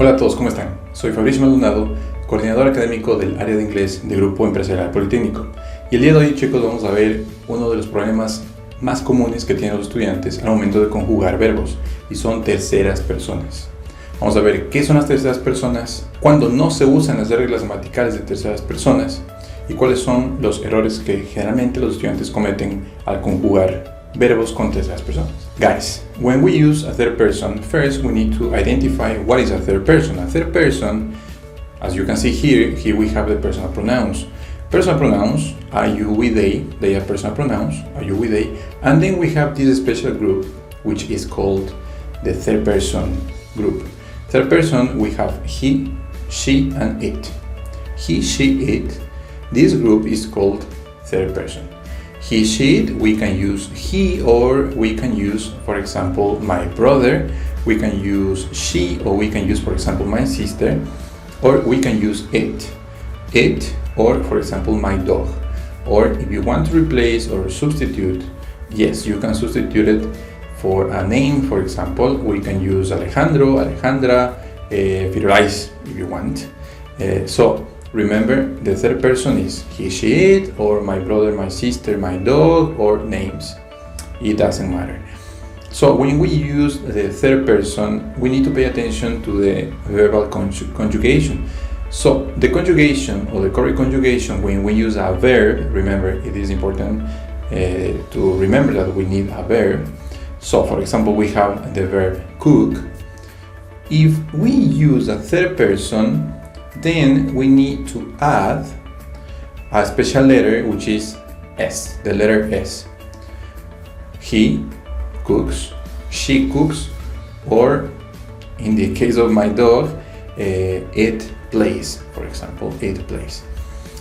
Hola a todos, ¿cómo están? Soy Fabricio Maldonado, coordinador académico del área de inglés del Grupo Empresarial Politécnico. Y el día de hoy, chicos, vamos a ver uno de los problemas más comunes que tienen los estudiantes al momento de conjugar verbos, y son terceras personas. Vamos a ver qué son las terceras personas, cuándo no se usan las reglas gramaticales de terceras personas y cuáles son los errores que generalmente los estudiantes cometen al conjugar verbos con terceras personas. Guys, when we use a third person, first we need to identify what is a third person. A third person, as you can see here we have the personal pronouns. Personal pronouns, I, you, we, they are personal pronouns, I, you, we, they. And then we have this special group, which is called the third person group. Third person, we have he, she, and it. He, she, it. This group is called third person. He, she, it, we can use he, or we can use, for example, my brother. We can use she, or we can use, for example, my sister. Or we can use it, or for example, my dog. Or if you want to replace or substitute, yes, you can substitute it for a name. For example, we can use Alejandro, Alejandra, Firulais if you want. So remember, the third person is he, she, it, or my brother, my sister, my dog, or names. It doesn't matter. So when we use the third person, we need to pay attention to the verbal conjugation. So the conjugation, or the correct conjugation, when we use a verb, remember, it is important to remember that we need a verb. So for example, we have the verb cook. If we use a third person, then we need to add a special letter, which is S, the letter S. He cooks, she cooks, or in the case of my dog, it plays, for example, it plays.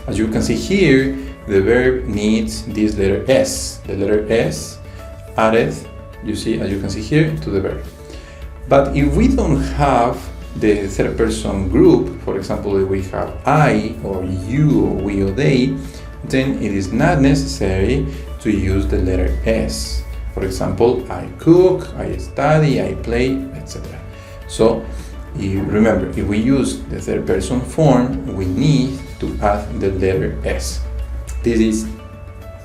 As you can see here, the verb needs this letter S, the letter S added, you see, as you can see here, to the verb. But if we don't have the third person group, for example, if we have I, or you, or we, or they, then it is not necessary to use the letter S. For example, I cook, I study, I play, etc. So remember, if we use the third person form, we need to add the letter S. This is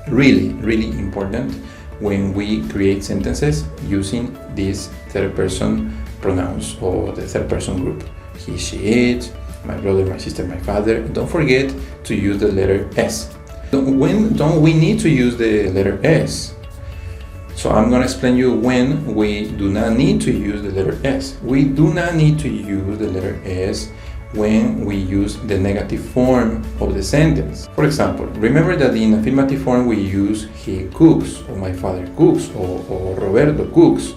really important when we create sentences using these third person pronouns or the third person group. He, she, it, my brother, my sister, my father. Don't forget to use the letter S. When don't we need to use the letter S? So I'm going to explain you when we do not need to use the letter S. We do not need to use the letter S when we use the negative form of the sentence. For example, remember that in affirmative form we use he cooks, or my father cooks, or Roberto cooks.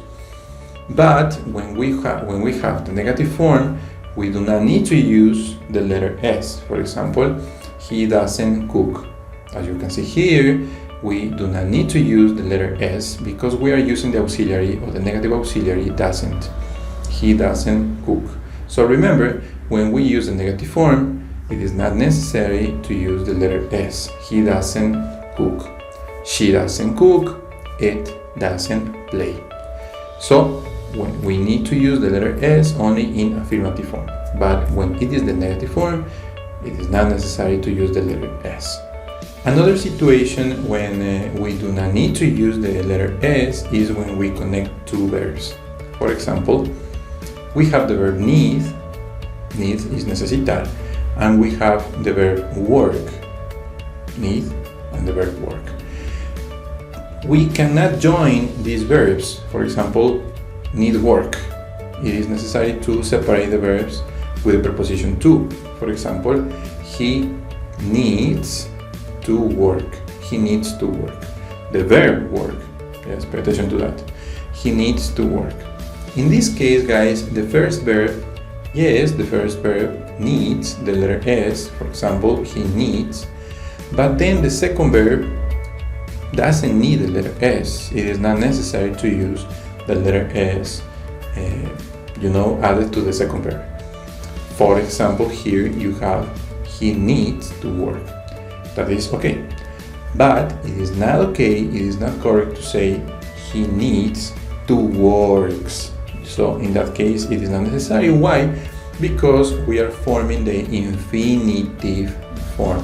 But when we have the negative form, we do not need to use the letter S. For example, he doesn't cook. As you can see here, we do not need to use the letter S because we are using the auxiliary, or the negative auxiliary doesn't. He doesn't cook. So remember, when we use the negative form, it is not necessary to use the letter S. He doesn't cook. She doesn't cook. It doesn't play. So when we need to use the letter S only in affirmative form. But when it is the negative form, it is not necessary to use the letter S. Another situation when we do not need to use the letter S is when we connect two verbs. For example, we have the verb need is necesitar, and we have the verb work, need, and the verb work. We cannot join these verbs. For example, need work. It is necessary to separate the verbs with the preposition to. For example, he needs to work. He needs to work. The verb work, yes, pay attention to that. He needs to work. In this case, guys, the first verb needs the letter S. For example, he needs. But then the second verb doesn't need the letter S. It is not necessary to use the letter S, added to the second verb. For example, here you have he needs to work. That is okay. But it is not okay, it is not correct to say he needs to work. So in that case, it is not necessary. Why? because we are forming the infinitive form.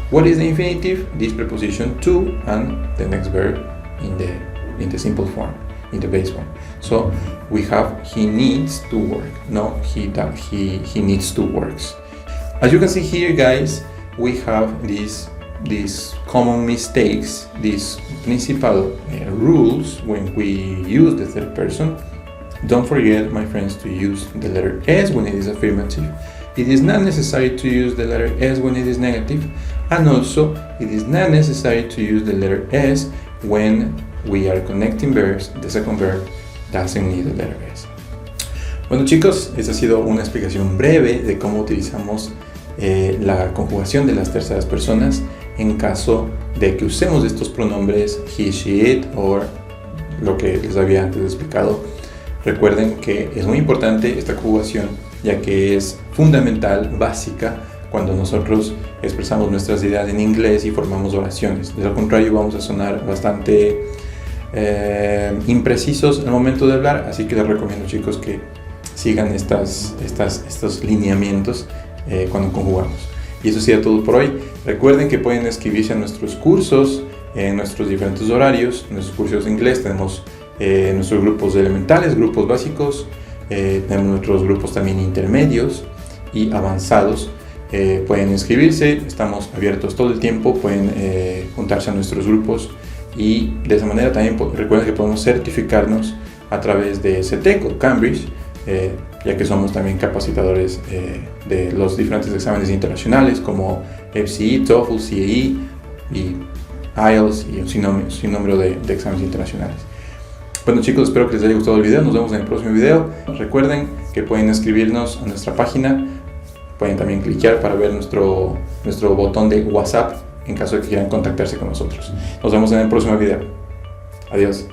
What is the infinitive? This preposition to and the next verb in the simple form, in the base form. So we have he needs to work, no he needs to works. As you can see here, guys, we have these common mistakes, these principal rules when we use the third person. Don't forget, my friends, to use the letter S when it is affirmative. It is not necessary to use the letter S when it is negative, and also it is not necessary to use the letter S when we are connecting verbs. The second verb doesn't need the letter S. Bueno, chicos, esta ha sido una explicación breve de cómo utilizamos la conjugación de las terceras personas en caso de que usemos estos pronombres he, she, it o lo que les había antes explicado. Recuerden que es muy importante esta conjugación, ya que es fundamental, básica, cuando nosotros expresamos nuestras ideas en inglés y formamos oraciones. De lo contrario, vamos a sonar bastante imprecisos al momento de hablar, así que les recomiendo, chicos, que sigan estos lineamientos cuando conjugamos. Y eso sería todo por hoy. Recuerden que pueden inscribirse a nuestros cursos, en nuestros diferentes horarios. En nuestros cursos de inglés tenemos nuestros grupos elementales, grupos básicos, tenemos nuestros grupos también intermedios y avanzados. Pueden inscribirse, estamos abiertos todo el tiempo, pueden juntarse a nuestros grupos y de esa manera también recuerden que podemos certificarnos a través de CETEC o Cambridge, ya que somos también capacitadores de los diferentes exámenes internacionales como FCE, TOEFL, CAE y IELTS y un sinnúmero de exámenes internacionales. Bueno, chicos, espero que les haya gustado el video. Nos vemos en el próximo video. Recuerden que pueden escribirnos a nuestra página. Pueden también cliquear para ver nuestro botón de WhatsApp en caso de que quieran contactarse con nosotros. Nos vemos en el próximo video. Adiós.